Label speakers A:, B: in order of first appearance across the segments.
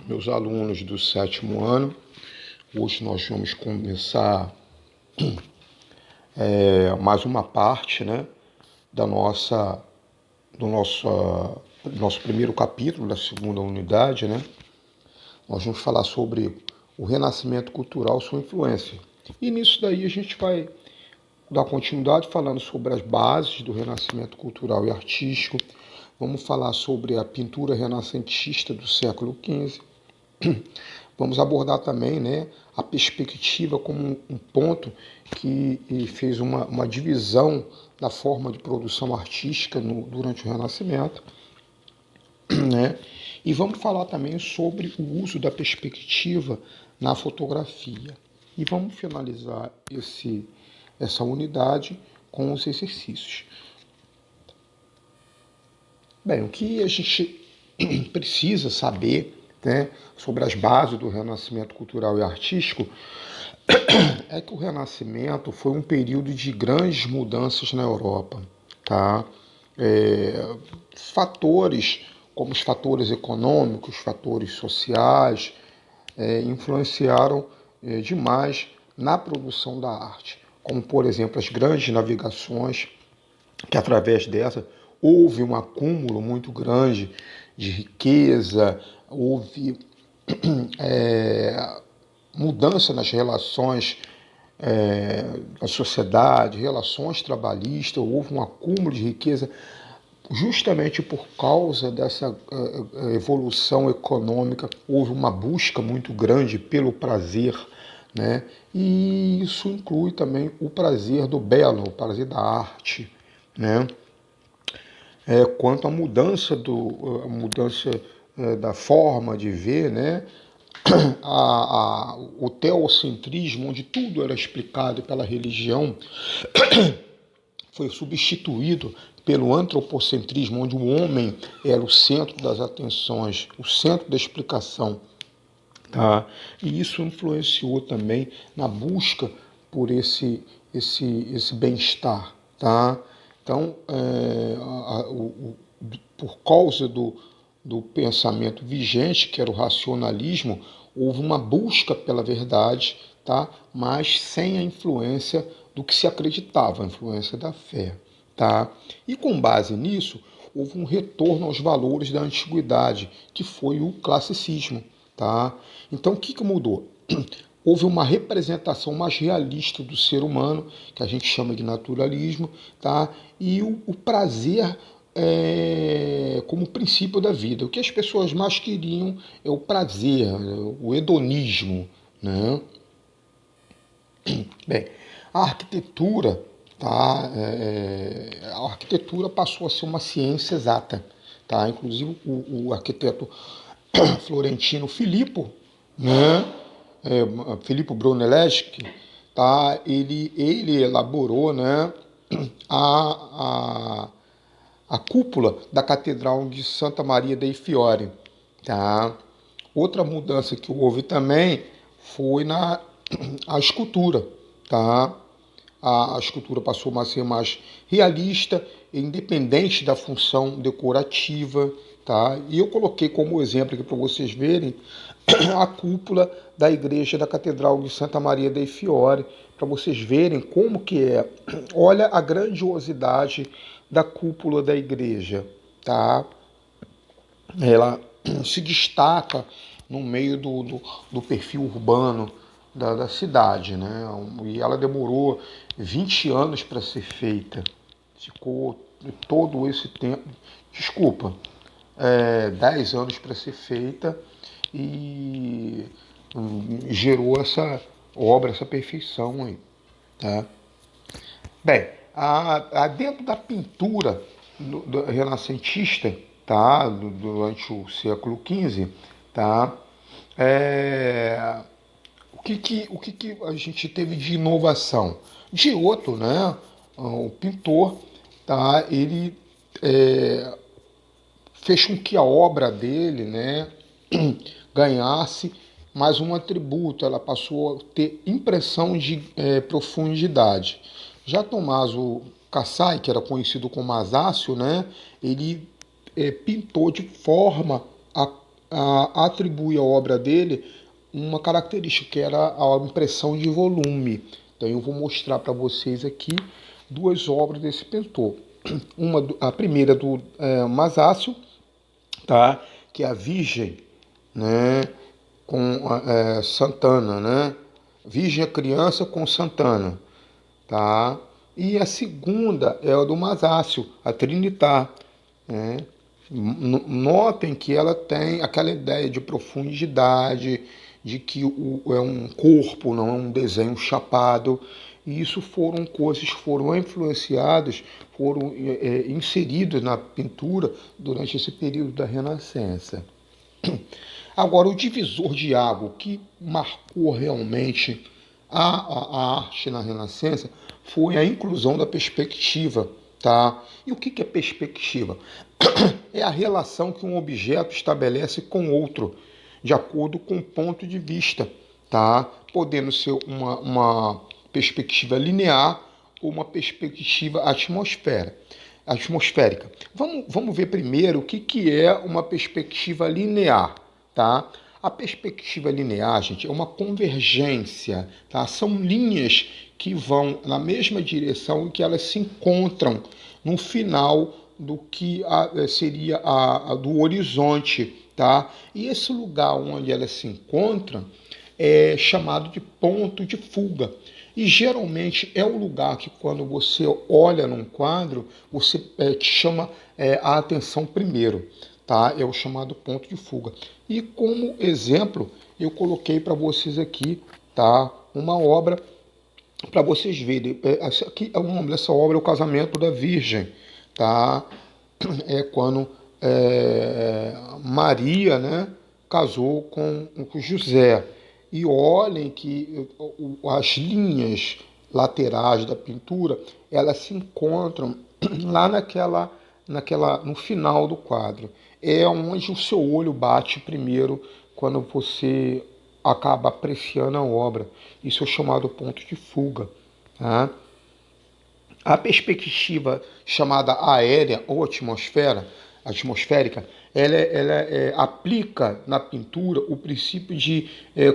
A: meus alunos do 7º ano. Hoje nós vamos começar mais uma parte, né, do nosso primeiro capítulo da segunda unidade, né? Nós vamos falar sobre o renascimento cultural, sua influência. E nisso daí a gente vai dar continuidade falando sobre as bases do renascimento cultural e artístico. Vamos falar sobre a pintura renascentista do século XV. Vamos abordar também, né, a perspectiva como um ponto que fez uma divisão da forma de produção artística durante o Renascimento, né? E vamos falar também sobre o uso da perspectiva na fotografia. E vamos finalizar essa unidade com os exercícios. Bem, o que a gente precisa saber, né, sobre as bases do Renascimento cultural e artístico é que o Renascimento foi um período de grandes mudanças na Europa, tá? Fatores como os fatores econômicos, fatores sociais, influenciaram demais na produção da arte, como, por exemplo, as grandes navegações, que através dessa houve um acúmulo muito grande de riqueza, houve mudança nas relações da sociedade, relações trabalhistas, houve um acúmulo de riqueza justamente por causa dessa evolução econômica, houve uma busca muito grande pelo prazer, né? E isso inclui também o prazer do belo, o prazer da arte, né? Quanto à mudança da forma de ver, né? O teocentrismo, onde tudo era explicado pela religião, foi substituído pelo antropocentrismo, onde o homem era o centro das atenções, o centro da explicação. Tá? E isso influenciou também na busca por esse bem-estar. Tá? Então, por causa do pensamento vigente, que era o racionalismo, houve uma busca pela verdade, tá? Mas sem a influência do que se acreditava, a influência da fé. Tá? E com base nisso, houve um retorno aos valores da antiguidade, que foi o classicismo. Tá? Então, o que mudou? Houve uma representação mais realista do ser humano, que a gente chama de naturalismo, tá? E o prazer como princípio da vida. O que as pessoas mais queriam é o prazer, o hedonismo, né? Bem, a arquitetura, tá? A arquitetura passou a ser uma ciência exata, tá? Inclusive o arquiteto florentino Filippo, né? Filippo Brunelleschi, tá? Ele elaborou, né, a cúpula da Catedral de Santa Maria dei Fiori. Tá? Outra mudança que houve também foi a escultura. Tá? A escultura passou a ser mais realista e independente da função decorativa. Tá? E eu coloquei como exemplo aqui para vocês verem a cúpula da igreja da Catedral de Santa Maria dei Fiori, para vocês verem como que é. Olha a grandiosidade da cúpula da igreja, tá? Ela se destaca no meio do perfil urbano da cidade, né? E ela demorou 20 anos para ser feita. Ficou todo esse tempo, 10 anos para ser feita e gerou essa obra, essa perfeição aí, tá? Bem, dentro da pintura renascentista, tá, durante o século XV, tá, o que a gente teve de inovação? Giotto, né, o pintor, tá, ele fez com que a obra dele, né, ganhasse mais um atributo, ela passou a ter impressão de profundidade. Já Tommaso Casai, que era conhecido como Asácio, né, ele pintou de forma a atribui à obra dele uma característica, que era a impressão de volume. Então eu vou mostrar para vocês aqui duas obras desse pintor. A primeira do Masácio, tá? Que é a Virgem, né? Com Santana, né? Virgem a Criança com Santana, tá? E a segunda é a do Masácio, a Trinitar, né? Notem que ela tem aquela ideia de profundidade, de que é um corpo, não é um desenho chapado. E isso foram coisas que foram influenciadas, foram inseridas na pintura durante esse período da Renascença. Agora, o divisor de água que marcou realmente a arte na Renascença foi a inclusão da perspectiva. Tá? E o que é perspectiva? É a relação que um objeto estabelece com outro, de acordo com o ponto de vista, tá? Podendo ser uma perspectiva linear ou uma perspectiva atmosférica. Vamos ver primeiro o que é uma perspectiva linear, tá? A perspectiva linear, gente, é uma convergência, tá? São linhas que vão na mesma direção e que elas se encontram no final do que seria do horizonte, tá? E esse lugar onde elas se encontram é chamado de ponto de fuga. E geralmente é o lugar que, quando você olha num quadro, você te chama a atenção primeiro, tá? É o chamado ponto de fuga. E como exemplo, eu coloquei para vocês aqui, tá? Uma obra para vocês verem. Aqui o nome dessa obra é O Casamento da Virgem, tá? É quando Maria, né, casou com José. E olhem que as linhas laterais da pintura, elas se encontram lá no final do quadro. É onde o seu olho bate primeiro quando você acaba apreciando a obra. Isso é o chamado ponto de fuga. Tá? A perspectiva chamada aérea ou atmosférica, ela aplica na pintura o princípio de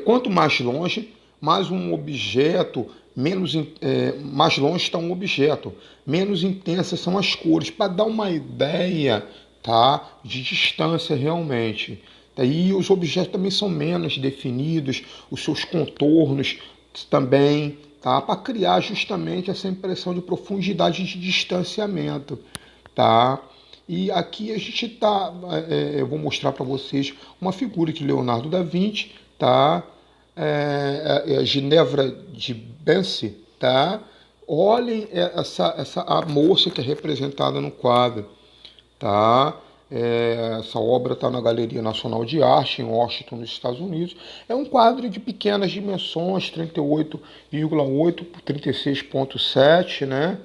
A: quanto mais longe, mais um objeto, mais longe está um objeto, menos intensas são as cores, para dar uma ideia, tá, de distância realmente. E os objetos também são menos definidos, os seus contornos também, tá? Para criar justamente essa impressão de profundidade de distanciamento, tá? E aqui a gente eu vou mostrar para vocês uma figura de Leonardo da Vinci, tá? A Ginevra de Banksy, tá? Olhem a moça que é representada no quadro, tá? Essa obra está na Galeria Nacional de Arte, em Washington, nos Estados Unidos. É um quadro de pequenas dimensões, 38,8 por 36,7, né?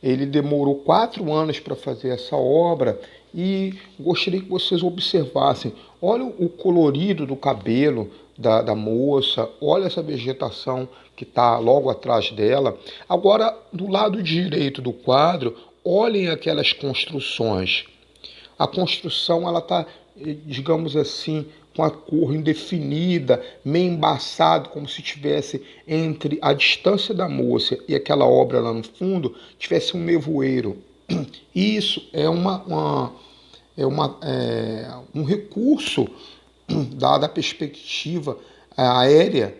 A: Ele demorou 4 anos para fazer essa obra e gostaria que vocês observassem. Olha o colorido do cabelo da moça, olha essa vegetação que está logo atrás dela. Agora, do lado direito do quadro, olhem aquelas construções. A construção ela está, digamos assim, com a cor indefinida, meio embaçado, como se tivesse entre a distância da moça e aquela obra lá no fundo, tivesse um nevoeiro. Isso é um recurso dada a perspectiva aérea.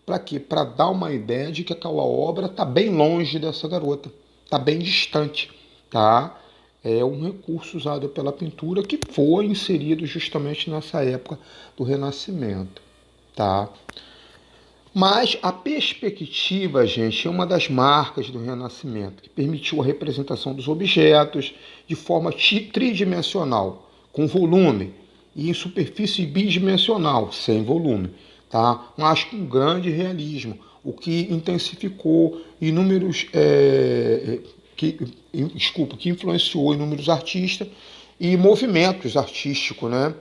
A: Para quê? Para dar uma ideia de que aquela obra está bem longe dessa garota, está bem distante, tá? É um recurso usado pela pintura que foi inserido justamente nessa época do Renascimento, tá? Mas a perspectiva, gente, é uma das marcas do Renascimento, que permitiu a representação dos objetos de forma tridimensional, com volume, e em superfície bidimensional, sem volume, tá? Mas com grande realismo, o que intensificou inúmeros que influenciou inúmeros artistas e movimentos artísticos, né?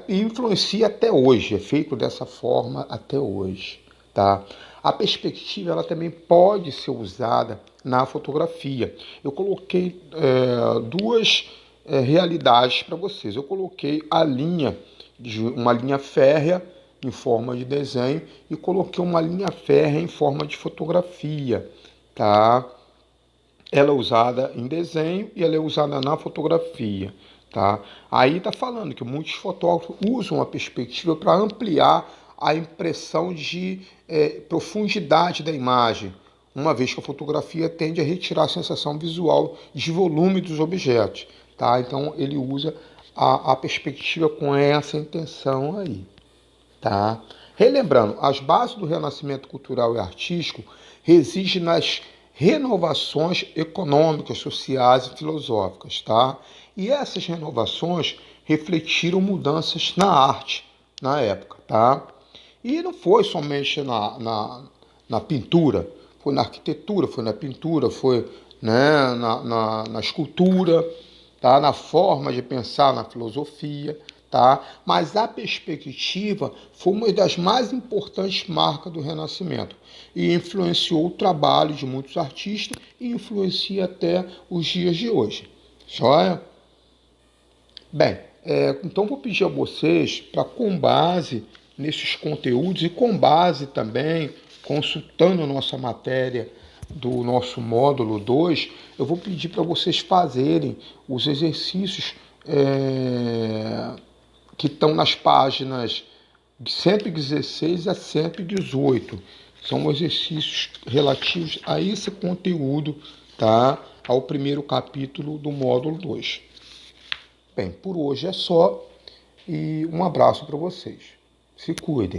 A: E influencia até hoje, é feito dessa forma até hoje, tá? A perspectiva ela também pode ser usada na fotografia. Eu coloquei duas realidades para vocês. Eu coloquei a linha de uma linha férrea em forma de desenho e coloquei uma linha férrea em forma de fotografia, tá? Ela é usada em desenho e ela é usada na fotografia, tá? Aí está falando que muitos fotógrafos usam a perspectiva para ampliar a impressão de profundidade da imagem, uma vez que a fotografia tende a retirar a sensação visual de volume dos objetos, tá? Então ele usa a perspectiva com essa intenção aí, tá? Relembrando, as bases do renascimento cultural e artístico residem nas renovações econômicas, sociais e filosóficas, tá? E essas renovações refletiram mudanças na arte na época, tá? E não foi somente na pintura, foi na arquitetura, foi na pintura, foi, né, na escultura, tá? Na forma de pensar, na filosofia, tá? Mas a perspectiva foi uma das mais importantes marcas do Renascimento e influenciou o trabalho de muitos artistas e influencia até os dias de hoje. Joia? Bem, então vou pedir a vocês para, com base nesses conteúdos e com base também, consultando nossa matéria do nosso módulo 2, eu vou pedir para vocês fazerem os exercícios que estão nas páginas de 116 a 118. São exercícios relativos a esse conteúdo, tá? Ao primeiro capítulo do módulo 2. Bem, por hoje é só e um abraço para vocês. Se cuidem.